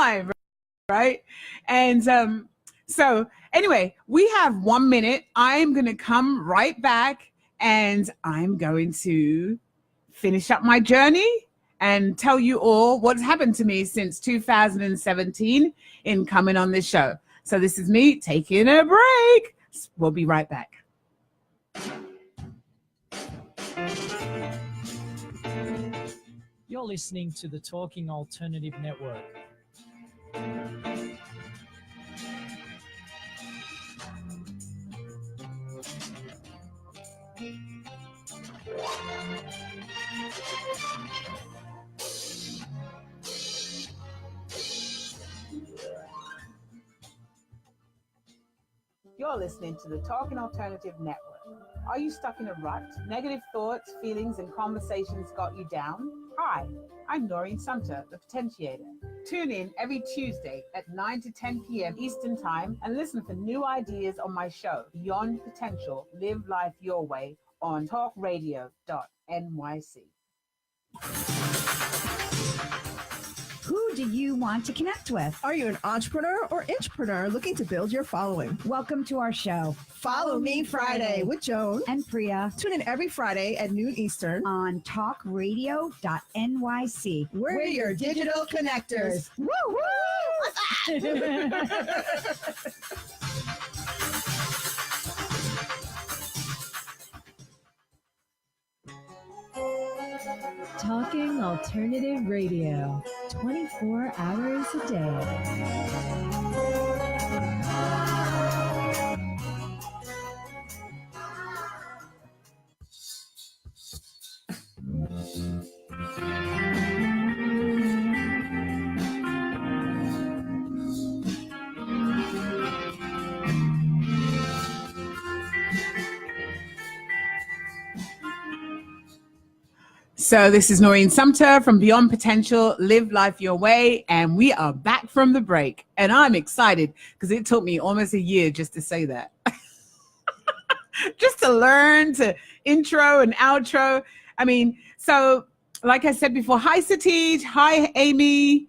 time, right? And so anyway, we have 1 minute. I'm going to come right back and I'm going to finish up my journey and tell you all what's happened to me since 2017 in coming on this show. So this is me taking a break. We'll be right back. You're listening to the Talking Alternative Network. You're listening to the Talking Alternative Network. Are you stuck in a rut? Negative thoughts, feelings, and conversations got you down? Hi, I'm Noreen Sumpter, the Potentiator. Tune in every Tuesday at 9 to 10 p.m. Eastern Time and listen for new ideas on my show, Beyond Potential, Live Life Your Way, on talkradio.nyc. Who do you want to connect with? Are you an entrepreneur or intrapreneur looking to build your following? Welcome to our show. Follow Me Friday with Joan and Priya. Tune in every Friday at noon Eastern on talkradio.nyc. We're your digital connectors. Woo woo! Talking Alternative Radio, 24 hours a day. So this is Noreen Sumpter from Beyond Potential, Live Life Your Way, and we are back from the break. And I'm excited because it took me almost a year just to say that. Just to learn to intro and outro. I mean, so like I said before, hi Satish, hi Amy.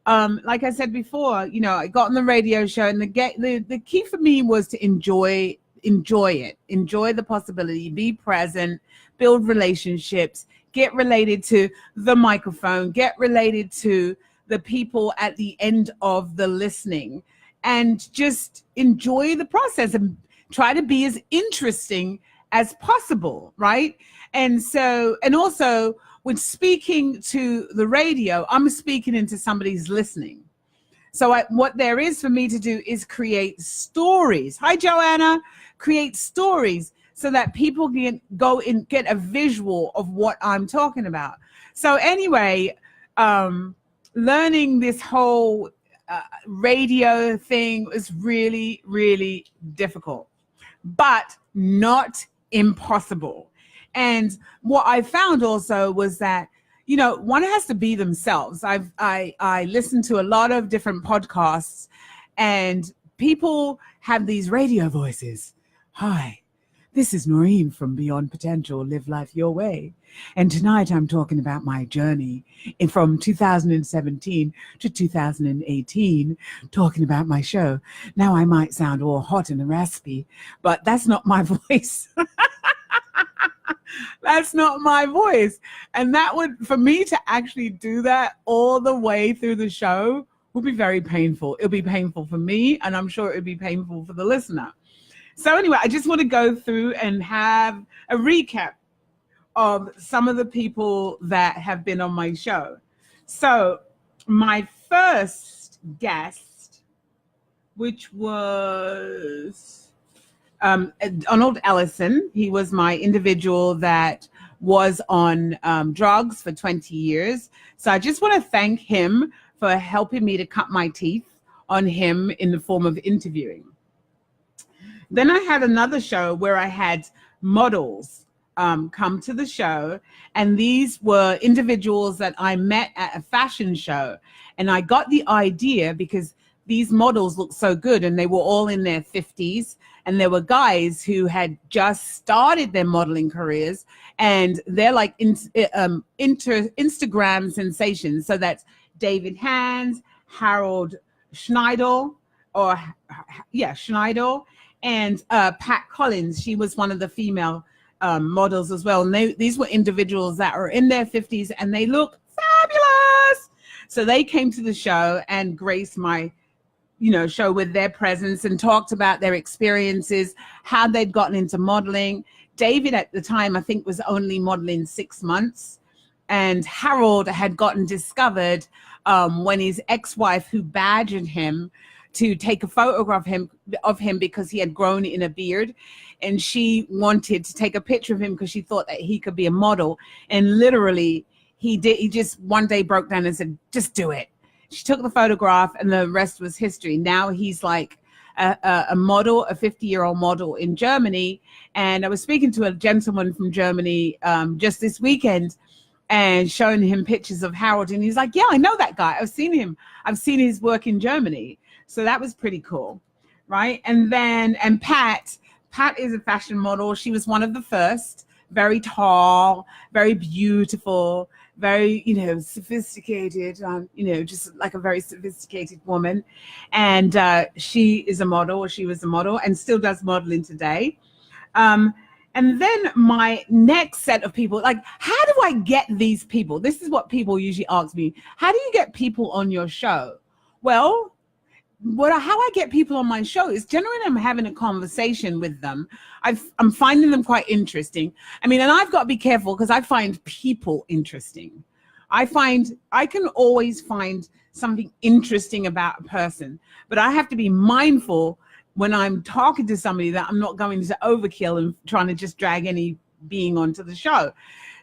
Like I said before, you know, I got on the radio show and the key for me was to enjoy it, enjoy the possibility, be present, build relationships, get related to the microphone, get related to the people at the end of the listening, and just enjoy the process and try to be as interesting as possible, right? And so, and also when speaking to the radio, I'm speaking into somebody's listening. So what there is for me to do is create stories. Hi, Joanna. Create stories so that people can go and get a visual of what I'm talking about. So anyway, learning this whole radio thing was really, really difficult, but not impossible. And what I found also was that, you know, one has to be themselves. I listened to a lot of different podcasts and people have these radio voices. Hi, this is Noreen from Beyond Potential, Live Life Your Way. And tonight I'm talking about my journey from 2017 to 2018, talking about my show. Now I might sound all hot and raspy, but that's not my voice. That's not my voice. And that would, for me to actually do that all the way through the show would be very painful. It'll be painful for me, and I'm sure it would be painful for the listener. So anyway, I just want to go through and have a recap of some of the people that have been on my show. So my first guest, which was Donald Ellison. He was my individual that was on drugs for 20 years. So I just want to thank him for helping me to cut my teeth on him in the form of interviewing. Then I had another show where I had models come to the show, and these were individuals that I met at a fashion show. And I got the idea because these models looked so good, and they were all in their 50s, and there were guys who had just started their modeling careers, and they're like Instagram sensations. So that's David Hands, Harold Schneidel, Schneidel, and Pat Collins. She was one of the female models as well. And these were individuals that are in their 50s and they look fabulous. So they came to the show and graced my show with their presence and talked about their experiences, how they'd gotten into modeling. David at the time, I think, was only modeling 6 months. And Harold had gotten discovered when his ex-wife, who badgered him to take a photograph of him because he had grown in a beard. And she wanted to take a picture of him because she thought that he could be a model. And literally, he just one day broke down and said, just do it. She took the photograph and the rest was history. Now he's like a model, a 50-year-old model in Germany. And I was speaking to a gentleman from Germany just this weekend and showing him pictures of Harold. And he's like, yeah, I know that guy. I've seen him. I've seen his work in Germany. So that was pretty cool, right? And Pat is a fashion model. She was one of the first, very tall, very beautiful, very, sophisticated, just like a very sophisticated woman. And she is a model, or she was a model and still does modeling today. And then my next set of people, like, how do I get these people? This is what people usually ask me. How do you get people on your show? Well, how I get people on my show is generally I'm having a conversation with them. I'm finding them quite interesting. I mean, and I've got to be careful because I find people interesting. I can always find something interesting about a person, but I have to be mindful when I'm talking to somebody that I'm not going to overkill and trying to just drag any being onto the show.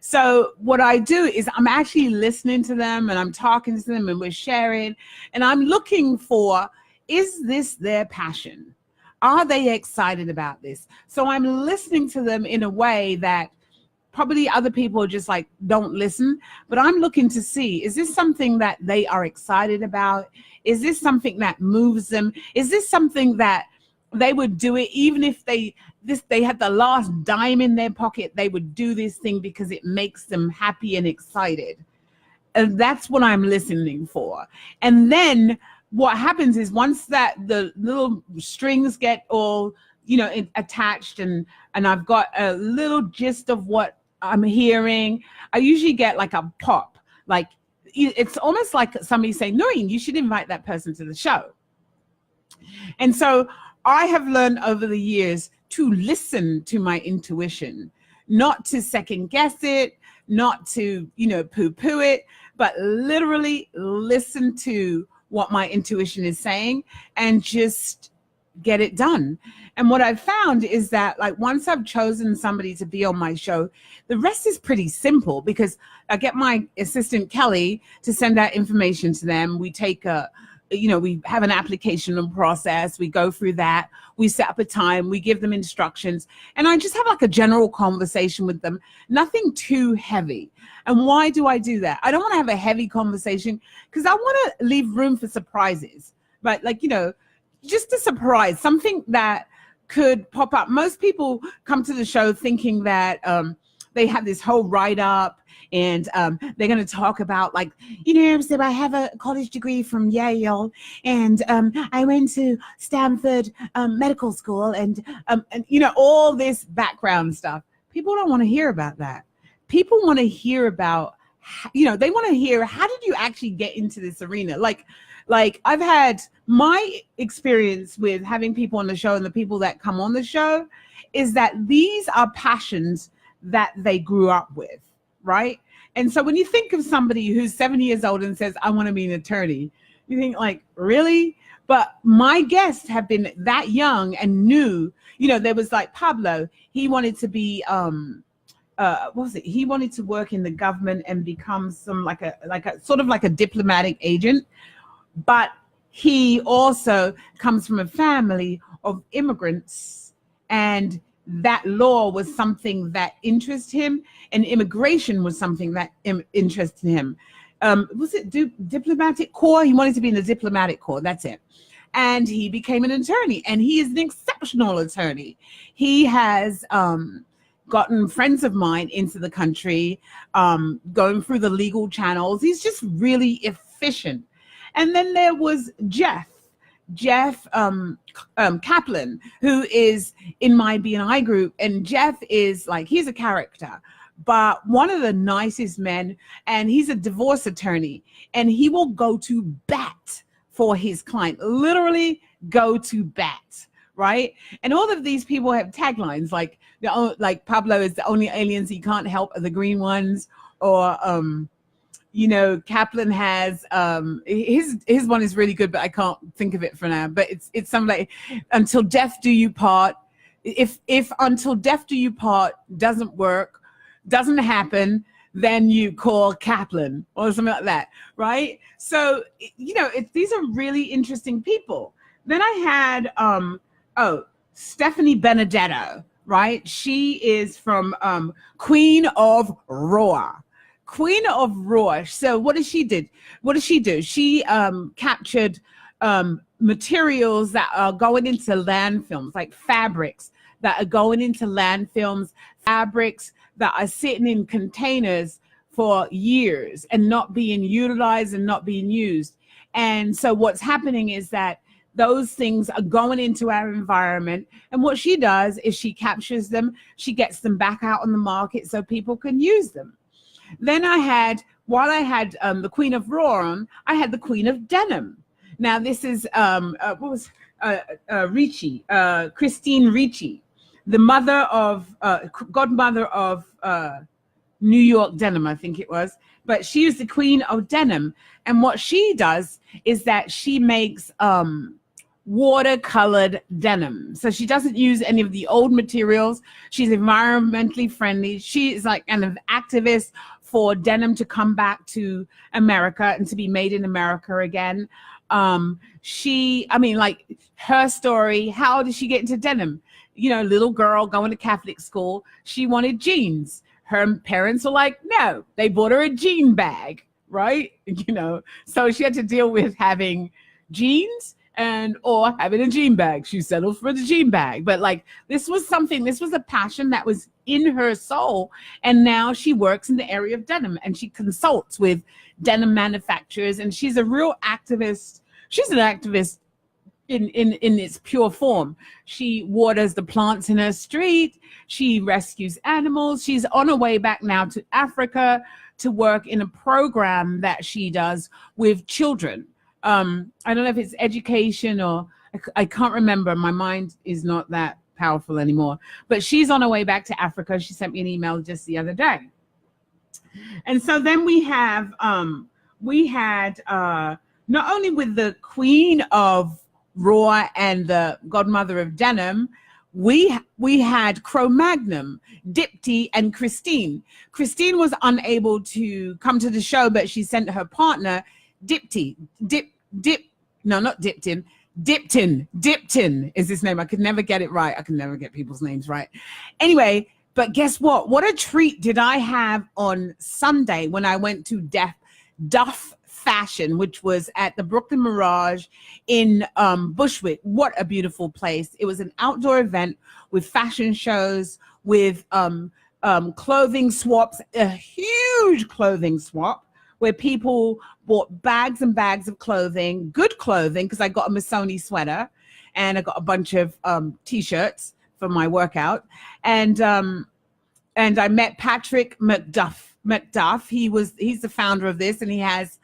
So what I do is I'm actually listening to them and I'm talking to them and we're sharing and I'm looking for, is this their passion? Are they excited about this? So I'm listening to them in a way that probably other people just like don't listen, but I'm looking to see, is this something that they are excited about? Is this something that moves them? Is this something that they would do it even if they had the last dime in their pocket? They would do this thing because it makes them happy and excited. And that's what I'm listening for. And then what happens is once that the little strings get all, attached and I've got a little gist of what I'm hearing, I usually get like a pop. Like it's almost like somebody saying, Noreen, you should invite that person to the show. And so I have learned over the years to listen to my intuition, not to second guess it, not to, poo-poo it, but literally listen to what my intuition is saying and just get it done. And what I've found is that like once I've chosen somebody to be on my show, the rest is pretty simple because I get my assistant Kelly to send out information to them. We take we have an application and process. We go through that. We set up a time. We give them instructions. And I just have like a general conversation with them. Nothing too heavy. And why do I do that? I don't want to have a heavy conversation because I want to leave room for surprises. But just a surprise, something that could pop up. Most people come to the show thinking that they have this whole write-up and they're going to talk about so I have a college degree from Yale and I went to Stanford medical school and all this background stuff. People don't want to hear about that. People want to hear about, they want to hear, how did you actually get into this arena? Like I've had my experience with having people on the show and the people that come on the show is that these are passions that they grew up with, right? And so when you think of somebody who's 70 years old and says, I want to be an attorney, you think like, really? But my guests have been that young and knew, there was like Pablo, he wanted to be, what was it? He wanted to work in the government and become some like a sort of like a diplomatic agent. But he also comes from a family of immigrants, and that law was something that interested him, and immigration was something that interested him. Was it diplomatic corps? He wanted to be in the diplomatic corps. That's it. And he became an attorney, and he is an exceptional attorney. He has gotten friends of mine into the country, going through the legal channels. He's just really efficient. And then there was Jeff Kaplan, who is in my BNI group. And Jeff is like, he's a character, but one of the nicest men. And he's a divorce attorney, and he will go to bat for his client, literally go to bat, right? And all of these people have taglines like Pablo is the only aliens he can't help are the green ones, or Kaplan has his one is really good, but I can't think of it for now. But it's something like, until death do you part. If until death do you part doesn't happen, then you call Kaplan or something like that, right? So these are really interesting people. Then I had Stephanie Benedetto, right? She is from Queen of Raw. Queen of Raw. So what does she do? She captured materials that are going into landfilms, like fabrics that are going into landfilms, fabrics that are sitting in containers for years and not being utilized and not being used. And so what's happening is that those things are going into our environment. And what she does is she captures them, she gets them back out on the market so people can use them. Then while I had the Queen of Raw on, I had the Queen of Denim. Now this is Ricci, Christine Ricci, the godmother of New York Denim, I think it was. But she is the Queen of Denim. And what she does is that she makes watercolored denim. So she doesn't use any of the old materials. She's environmentally friendly. She is like an activist for denim to come back to America and to be made in America again. Her story, how did she get into denim? Little girl going to Catholic school. She wanted jeans. Her parents were like, no, they bought her a jean bag, right? So she had to deal with having jeans or having a jean bag. She settled for the jean bag. But this was a passion that was in her soul. And now she works in the area of denim, and she consults with denim manufacturers, and she's a real activist. She's an activist in its pure form. She waters the plants in her street. She rescues animals. She's on her way back now to Africa to work in a program that she does with children. I don't know if it's education or I can't remember. My mind is not that powerful anymore. But she's on her way back to Africa. She sent me an email just the other day. And so then we had not only with the Queen of Raw and the godmother of denim, we had Cro-Magnon, Dipti, and Christine. Christine was unable to come to the show, but she sent her partner, Dipti. Diptin is his name. I could never get it right. I can never get people's names right. Anyway, but guess what? What a treat did I have on Sunday when I went to Duff Fashion, which was at the Brooklyn Mirage in Bushwick. What a beautiful place. It was an outdoor event with fashion shows, with clothing swaps, a huge clothing swap where people bought bags and bags of clothing, good clothing, because I got a Missoni sweater and I got a bunch of t-shirts for my workout. And I met Patrick McDuff. He's the founder of this, and he has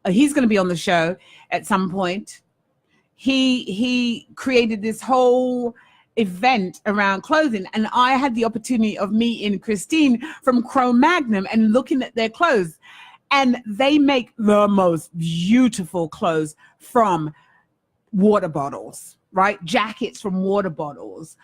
he's going to be on the show at some point. He created this whole event around clothing, and I had the opportunity of meeting Christine from Cro-Magnon and looking at their clothes, and they make the most beautiful clothes from water bottles, right? Jackets from water bottles,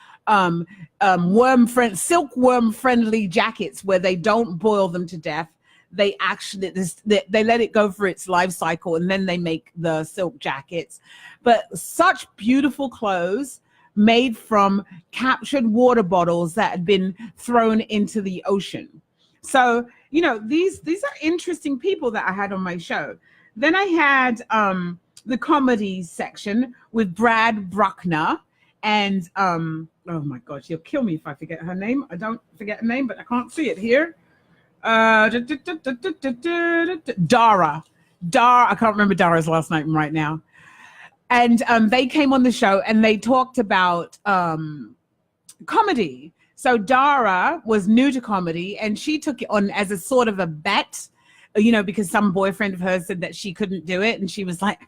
silkworm friendly jackets where they don't boil them to death. They actually they let it go for its life cycle, and then they make the silk jackets. But such beautiful clothes made from captured water bottles that had been thrown into the ocean. So, these are interesting people that I had on my show. Then I had the comedy section with Brad Bruckner and oh my gosh, you'll kill me if I forget her name. I don't forget her name, but I can't see it here. Dara. Dara, I can't remember Dara's last name right now. And they came on the show and they talked about comedy. So Dara was new to comedy and she took it on as a sort of a bet, because some boyfriend of hers said that she couldn't do it. And she was like,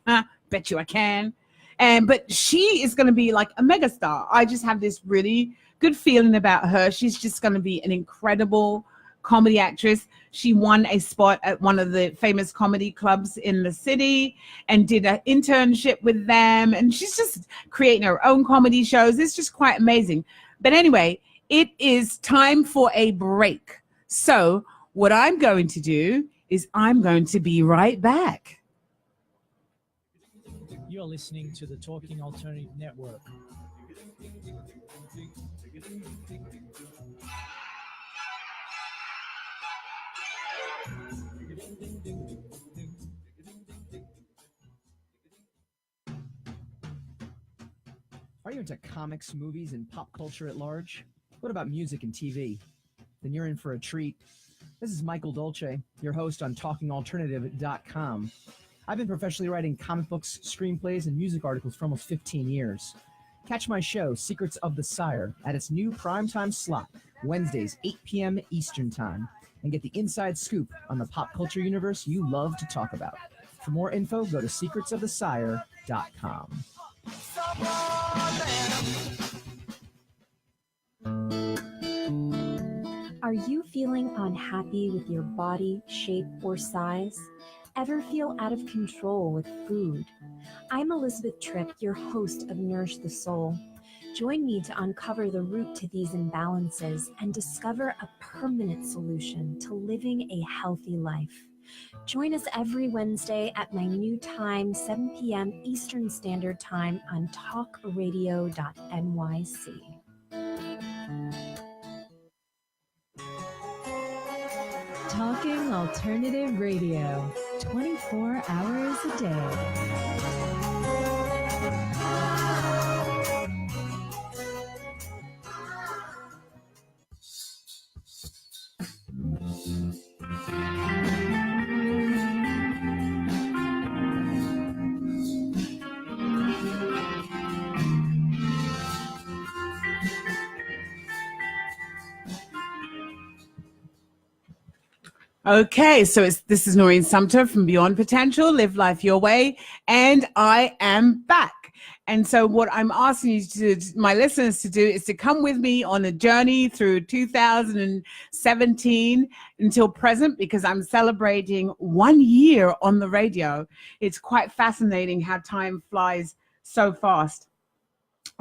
bet you I can. But she is going to be like a megastar. I just have this really good feeling about her. She's just going to be an incredible comedy actress. She won a spot at one of the famous comedy clubs in the city and did an internship with them. And she's just creating her own comedy shows. It's just quite amazing. But anyway, it is time for a break. So what I'm going to do is I'm going to be right back. You're listening to the Talking Alternative Network. Are you into comics, movies, and pop culture at large? What about music and TV? Then you're in for a treat. This is Michael Dolce, your host on TalkingAlternative.com. I've been professionally writing comic books, screenplays, and music articles for almost 15 years. Catch my show, Secrets of the Sire, at its new primetime slot, Wednesdays, 8 p.m. Eastern Time, and get the inside scoop on the pop culture universe you love to talk about. For more info, go to secretsofthesire.com. Are you feeling unhappy with your body, shape, or size? Ever feel out of control with food? I'm Elizabeth Tripp, your host of Nourish the Soul. Join me to uncover the root to these imbalances and discover a permanent solution to living a healthy life. Join us every Wednesday at my new time, 7 p.m. Eastern Standard Time on talkradio.nyc. Talking Alternative Radio, 24 hours a day. Okay, so this is Noreen Sumpter from Beyond Potential, Live Life Your Way, and I am back. And so what I'm asking you my listeners to do is to come with me on a journey through 2017 until present, because I'm celebrating 1 year on the radio. It's quite fascinating how time flies so fast.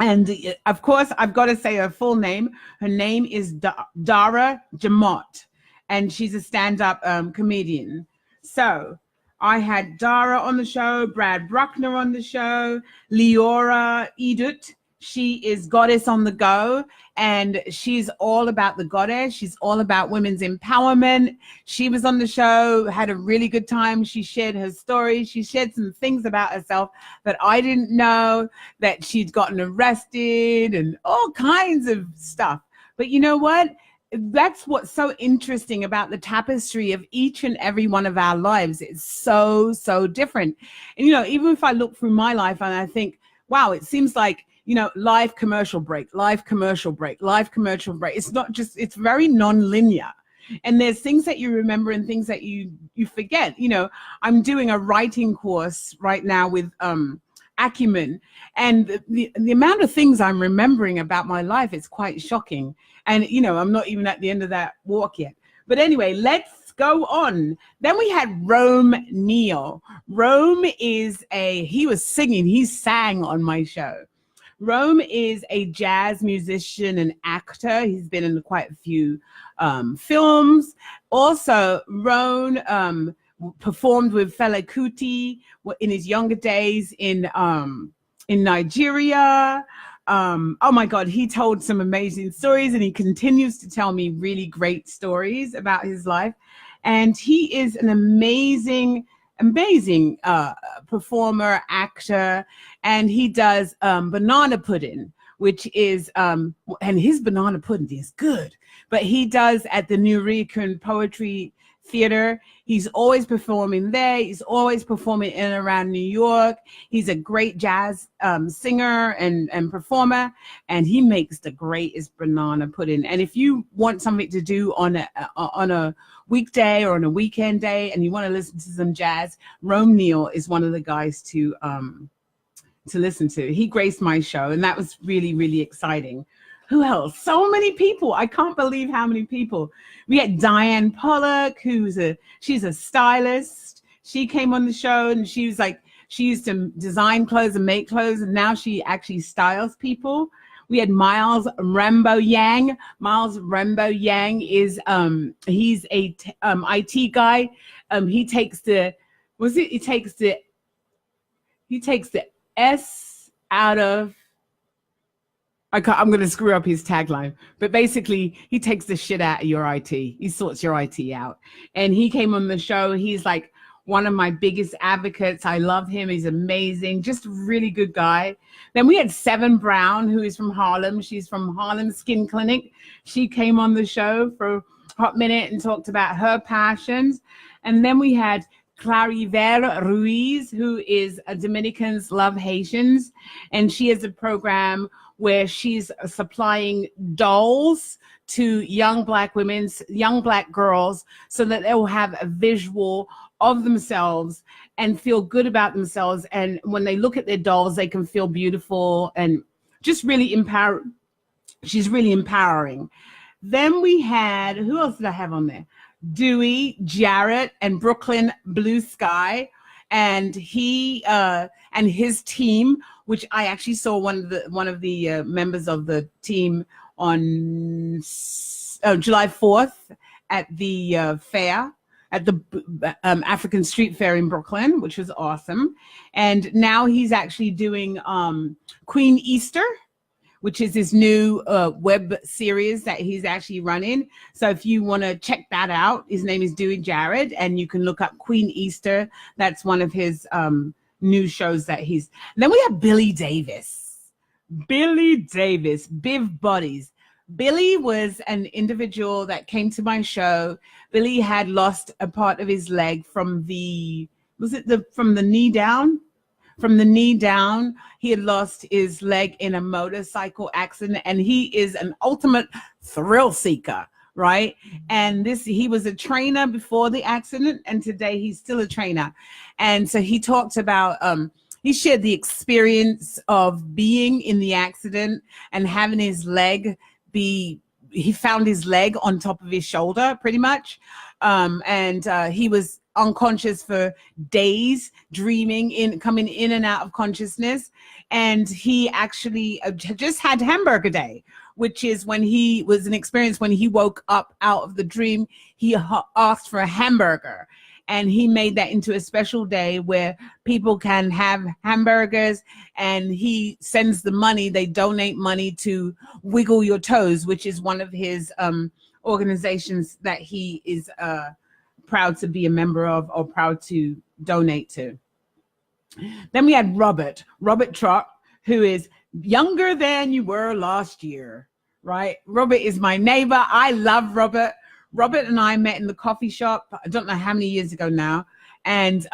And of course, I've got to say her full name. Her name is Dara Jamot, and she's a stand-up comedian. So I had Dara on the show, Brad Bruckner on the show, Leora Edut. She is Goddess on the Go, and she's all about the goddess. She's all about women's empowerment. She was on the show, had a really good time. She shared her story. She shared some things about herself that I didn't know, that she'd gotten arrested and all kinds of stuff. But you know what? That's what's so interesting about the tapestry of each and every one of our lives. It's so, so different. And, even if I look through my life and I think, wow, it seems like, live commercial break, live commercial break, live commercial break. It's not just, it's very non-linear. And there's things that you remember and things that you forget. I'm doing a writing course right now with Acumen, and the amount of things I'm remembering about my life is quite shocking. And, I'm not even at the end of that walk yet. But anyway, let's go on. Then we had Rome Neal. Rome is he sang on my show. Rome is a jazz musician and actor. He's been in quite a few films. Also, Rome performed with Fela Kuti in his younger days in Nigeria. Oh my God, he told some amazing stories, and he continues to tell me really great stories about his life. And he is an amazing performer, actor, and he does banana pudding, which is, and his banana pudding is good, but he does at the Nuyorican Poetry Theater. He's always performing there. He's always performing in and around New York. He's a great jazz singer and performer, and he makes the greatest banana pudding. And if you want something to do on a weekday or on a weekend day, and you want to listen to some jazz, Rome Neal is one of the guys to listen to. He graced my show, and that was really, really exciting. Who else? So many people. I can't believe how many people. We had Diane Pollock, she's a stylist. She came on the show, and she was like, she used to design clothes and make clothes, and now she actually styles people. We had Miles Rambo Yang. Miles Rambo Yang is he's a IT guy. He takes the S out of, I'm going to screw up his tagline, but basically he takes the shit out of your IT. He sorts your IT out. And he came on the show. He's like one of my biggest advocates. I love him. He's amazing. Just a really good guy. Then we had Seven Brown, who is from Harlem. She's from Harlem Skin Clinic. She came on the show for a hot minute and talked about her passions. And then we had Clariver Ruiz, who is a Dominicans Love Haitians. And she has a program where she's supplying dolls to young Black girls, so that they will have a visual of themselves and feel good about themselves. And when they look at their dolls, they can feel beautiful and just really empower. She's really empowering. Then we had, who else did I have on there? Dewey, Jarrett, and Brooklyn Blue Sky. And he and his team, which I actually saw one of the members of the team on July 4th at the fair, at the African Street Fair in Brooklyn, which was awesome. And now he's actually doing Queen Easter, which is his new web series that he's actually running. So if you want to check that out, his name is Dewey Jarrett, and you can look up Queen Easter. That's one of his new shows that he's. And then we have Billy Davis. Billy Davis, Biv Buddies. Billy was an individual that came to my show. Billy had lost a part of his leg from the knee down? From the knee down, he had lost his leg in a motorcycle accident, and he is an ultimate thrill seeker, right? And he was a trainer before the accident, and today he's still a trainer. And so he talked about, he shared the experience of being in the accident and having his leg he found his leg on top of his shoulder, pretty much. And he was unconscious for days, coming in and out of consciousness. And he actually just had Hamburger Day, which is when he was an experience when he woke up out of the dream. He asked for a hamburger, and he made that into a special day where people can have hamburgers, and he sends the money. They donate money to Wiggle Your Toes, which is one of his organizations that he is proud to be a member of, or proud to donate to. Then we had Robert Trott, who is younger than you were last year, right? Robert is my neighbor. I love Robert. Robert and I met in the coffee shop, I don't know how many years ago now. And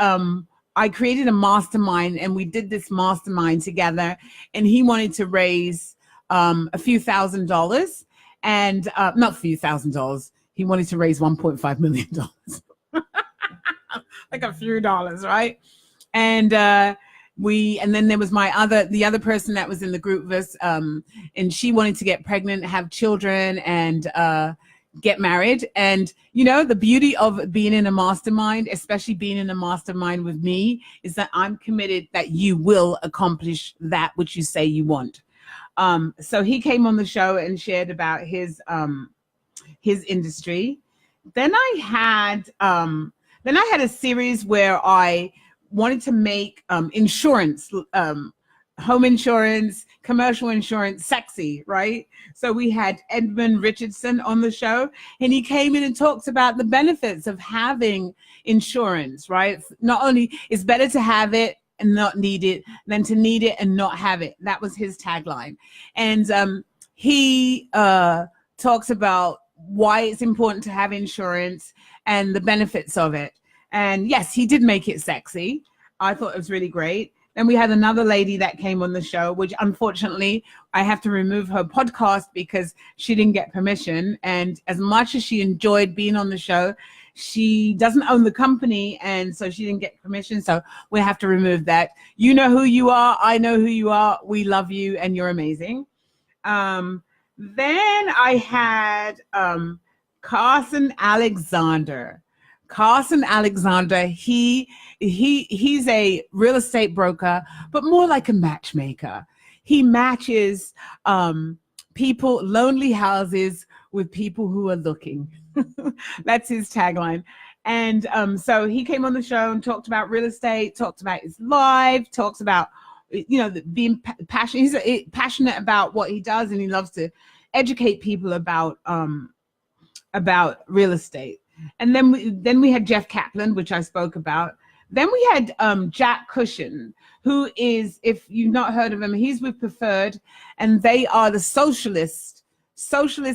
I created a mastermind, and we did this mastermind together, and he wanted to raise a few $1,000s, and not a few $1,000s. He wanted to raise $1.5 million, like a few dollars, right? And then there was the other person that was in the group with us, and she wanted to get pregnant, have children, and get married. And you know, the beauty of being in a mastermind, especially being in a mastermind with me, is that I'm committed that you will accomplish that which you say you want. So he came on the show and shared about his industry. Then I had a series where I wanted to make insurance, home insurance, commercial insurance sexy, right? So we had Edmund Richardson on the show, and he came in and talked about the benefits of having insurance, right? Not only it's better to have it and not need it than to need it and not have it. That was his tagline. And he talks about why it's important to have insurance and the benefits of it. And yes, he did make it sexy. I thought it was really great. Then we had another lady that came on the show, which unfortunately I have to remove her podcast because she didn't get permission. And as much as she enjoyed being on the show, she doesn't own the company, and so she didn't get permission. So we have to remove that. You know who you are. I know who you are. We love you, and you're amazing. Then I had Carson Alexander. Carson Alexander, he's a real estate broker, but more like a matchmaker. He matches people, lonely houses with people who are looking. That's his tagline. And so he came on the show and talked about real estate, talked about his life, talks about, being passionate. He's passionate about what he does, and he loves to educate people about real estate. And then we had Jeff Kaplan, which I spoke about. Then we had Jack Cushion, who is, if you've not heard of him, he's with Preferred, and they are the Socialist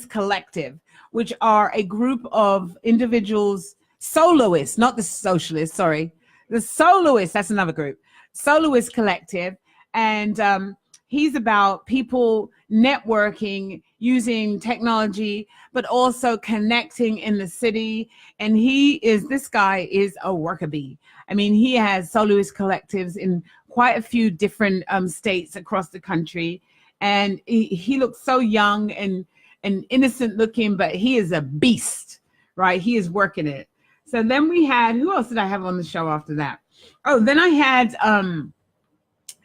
Collective, which are a group of individuals, soloists, not the socialists, sorry. The soloists, that's another group. Soloist Collective. And he's about people networking using technology, but also connecting in the city. And this guy is a worker bee. I mean, he has soloist collectives in quite a few different states across the country. And he looks so young and innocent looking, but he is a beast, right? He is working it. So then we had, who else did I have on the show after that? Oh, then I had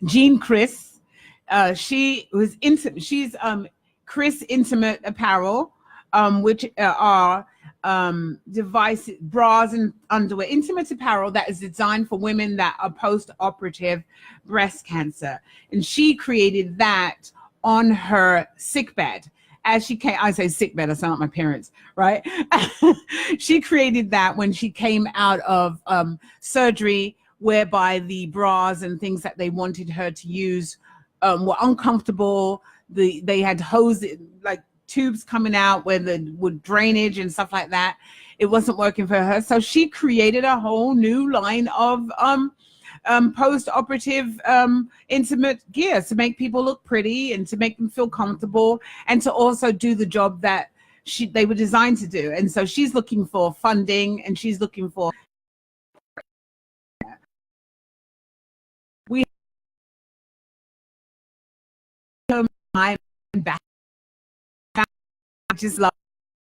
Jean Chris. She's Chris Intimate Apparel, which are devices, bras and underwear, intimate apparel that is designed for women that are post-operative breast cancer. And she created that on her sickbed. As she came, I say sickbed, I sound like my parents, right? She created that when she came out of surgery, whereby the bras and things that they wanted her to use were uncomfortable. They had hoses, like tubes coming out with drainage and stuff like that. It wasn't working for her. So she created a whole new line of post-operative intimate gear to make people look pretty and to make them feel comfortable and to also do the job that they were designed to do. And so she's looking for funding, and she's looking for my back. I just love